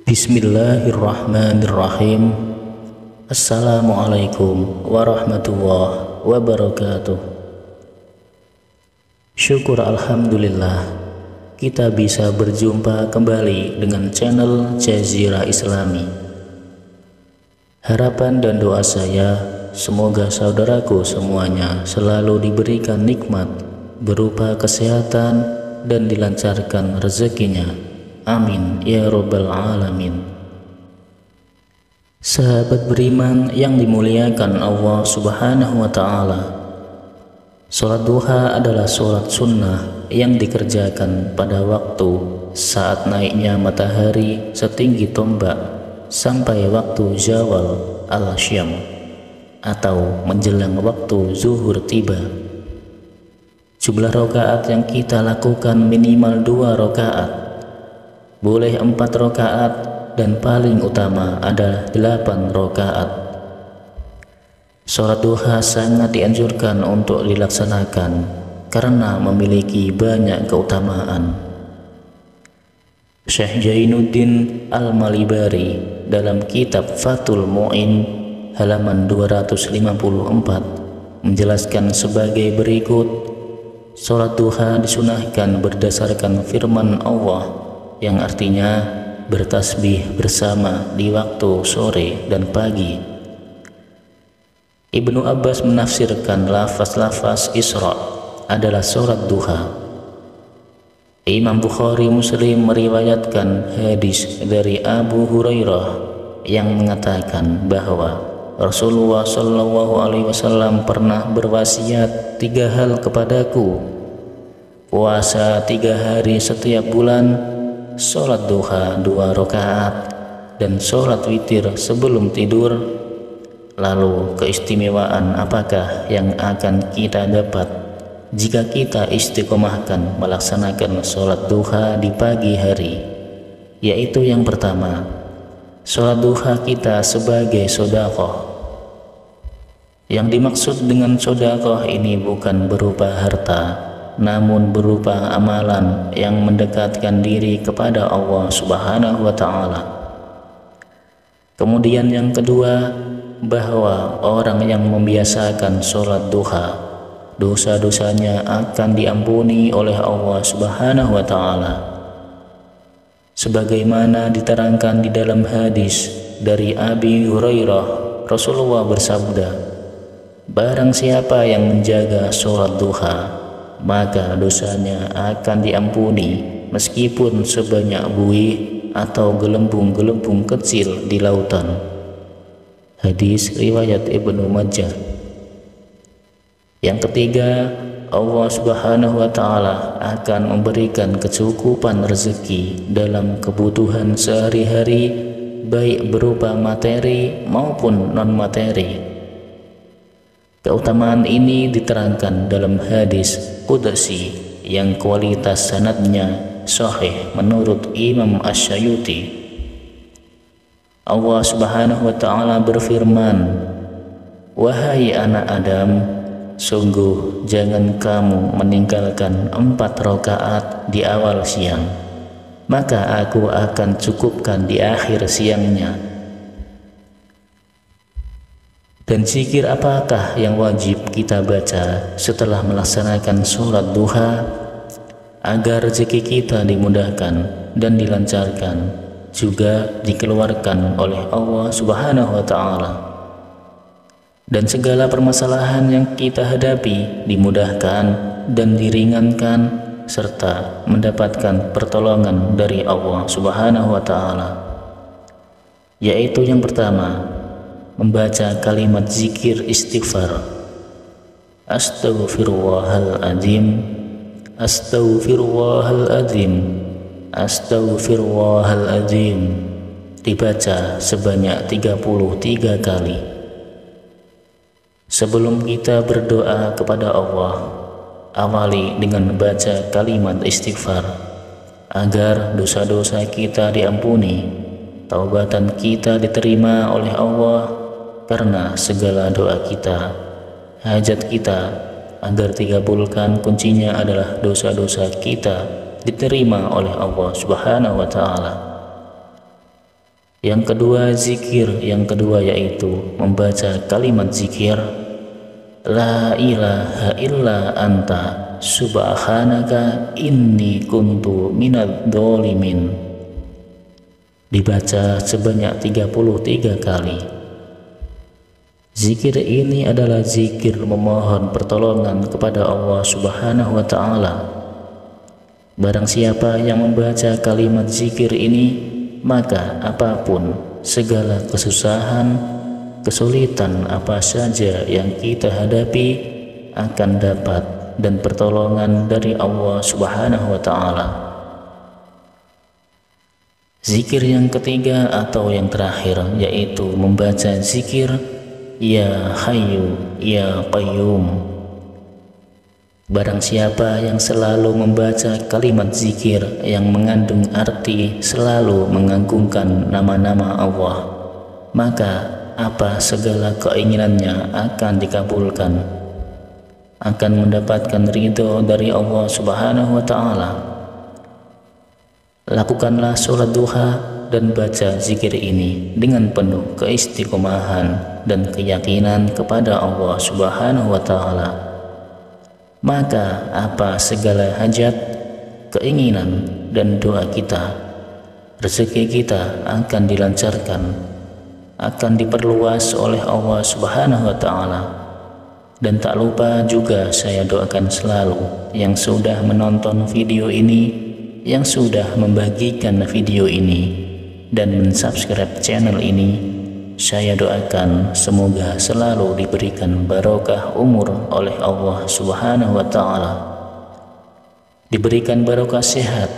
Bismillahirrahmanirrahim. Assalamualaikum warahmatullahi wabarakatuh. Syukur alhamdulillah kita bisa berjumpa kembali dengan channel Jazirah Islami. Harapan dan doa saya semoga saudaraku semuanya selalu diberikan nikmat berupa kesehatan dan dilancarkan rezekinya. Amin ya rabbal alamin. Sahabat beriman yang dimuliakan Allah subhanahu wa ta'ala, sholat duha adalah sholat sunnah yang dikerjakan pada waktu saat naiknya matahari setinggi tombak sampai waktu zawal al-syam atau menjelang waktu zuhur tiba. Jumlah rakaat yang kita lakukan minimal 2 rakaat, boleh 4 rakaat, dan paling utama adalah 8 rakaat. Sholat duha sangat dianjurkan untuk dilaksanakan karena memiliki banyak keutamaan. Syekh Jainuddin Al-Malibari dalam kitab Fathul Mu'in halaman 254 menjelaskan sebagai berikut: sholat duha disunahkan berdasarkan firman Allah yang artinya bertasbih bersama di waktu sore dan pagi. Ibnu Abbas menafsirkan lafaz-lafaz Isra adalah sholat duha. Imam Bukhari Muslim meriwayatkan hadis dari Abu Hurairah yang mengatakan bahwa Rasulullah SAW pernah berwasiat 3 hal kepadaku: puasa 3 hari setiap bulan, sholat duha 2 rakaat, dan sholat witir sebelum tidur. Lalu keistimewaan apakah yang akan kita dapat jika kita istiqomahkan melaksanakan sholat duha di pagi hari? Yaitu yang pertama, sholat duha kita sebagai sedekah. Yang dimaksud dengan sedekah ini bukan berupa harta, namun berupa amalan yang mendekatkan diri kepada Allah subhanahu wa ta'ala. Kemudian yang kedua, bahwa orang yang membiasakan sholat duha, dosa-dosanya akan diampuni oleh Allah subhanahu wa ta'ala. Sebagaimana diterangkan di dalam hadis dari Abi Hurairah, Rasulullah bersabda, barang siapa yang menjaga sholat duha, maka dosanya akan diampuni meskipun sebanyak buih atau gelembung-gelembung kecil di lautan. Hadis riwayat Ibnu Majah. Yang ketiga, Allah subhanahu wa ta'ala akan memberikan kecukupan rezeki dalam kebutuhan sehari-hari, baik berupa materi maupun non-materi. Keutamaan ini diterangkan dalam hadis Qudsi yang kualitas sanadnya sahih menurut Imam Asy-Syafi'i. Allah subhanahu wa ta'ala berfirman, wahai anak Adam, sungguh jangan kamu meninggalkan 4 rakaat di awal siang, maka aku akan cukupkan di akhir siangnya. Dan zikir apakah yang wajib kita baca setelah melaksanakan sholat duha agar rezeki kita dimudahkan dan dilancarkan, juga dikeluarkan oleh Allah subhanahu wa ta'ala, dan segala permasalahan yang kita hadapi dimudahkan dan diringankan, serta mendapatkan pertolongan dari Allah subhanahu wa ta'ala. Yaitu yang pertama, membaca kalimat zikir istighfar. Astaghfirullahaladzim, astaghfirullahaladzim, astaghfirullahaladzim, dibaca sebanyak 33 kali. Sebelum kita berdoa kepada Allah, awali dengan membaca kalimat istighfar agar dosa-dosa kita diampuni, taubatan kita diterima oleh Allah, karena segala doa kita, hajat kita agar dikabulkan kuncinya adalah dosa-dosa kita diterima oleh Allah subhanahu wa ta'ala. Yang kedua zikir, yang kedua yaitu membaca kalimat zikir La ilaha illa anta subhanaka inni kuntu minadz dzalimin, dibaca sebanyak 33 kali. Zikir ini adalah zikir memohon pertolongan kepada Allah Subhanahu wa ta'ala. Barang siapa yang membaca kalimat zikir ini, maka apapun segala kesusahan, kesulitan apa saja yang kita hadapi akan dapat dan pertolongan dari Allah Subhanahu wa ta'ala. Zikir yang ketiga atau yang terakhir yaitu membaca zikir Ya Hayyu Ya Qayyum. Barang siapa yang selalu membaca kalimat zikir yang mengandung arti selalu mengagungkan nama-nama Allah, maka apa segala keinginannya akan dikabulkan, akan mendapatkan ridho dari Allah Subhanahu wa ta'ala. Lakukanlah sholat duha dan baca zikir ini dengan penuh keistiqomahan dan keyakinan kepada Allah Subhanahu wa ta'ala. Maka apa segala hajat, keinginan dan doa kita, rezeki kita akan dilancarkan, akan diperluas oleh Allah Subhanahu wa ta'ala. Dan tak lupa juga saya doakan selalu yang sudah menonton video ini, yang sudah membagikan video ini dan mensubscribe channel ini. Saya doakan semoga selalu diberikan barokah umur oleh Allah Subhanahu wa ta'ala, diberikan barokah sehat,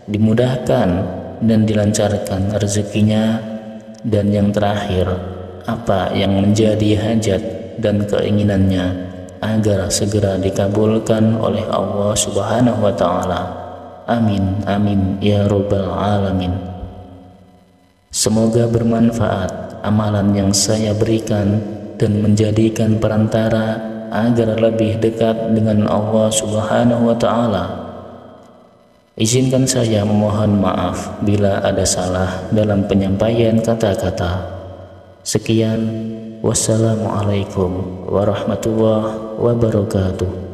dimudahkan dan dilancarkan rezekinya. Dan yang terakhir, apa yang menjadi hajat dan keinginannya agar segera dikabulkan oleh Allah Subhanahu wa ta'ala. Amin amin ya rabbal alamin. Semoga bermanfaat amalan yang saya berikan dan menjadikan perantara agar lebih dekat dengan Allah Subhanahu wa ta'ala. Izinkan saya memohon maaf bila ada salah dalam penyampaian kata-kata. Sekian, wassalamualaikum warahmatullahi wabarakatuh.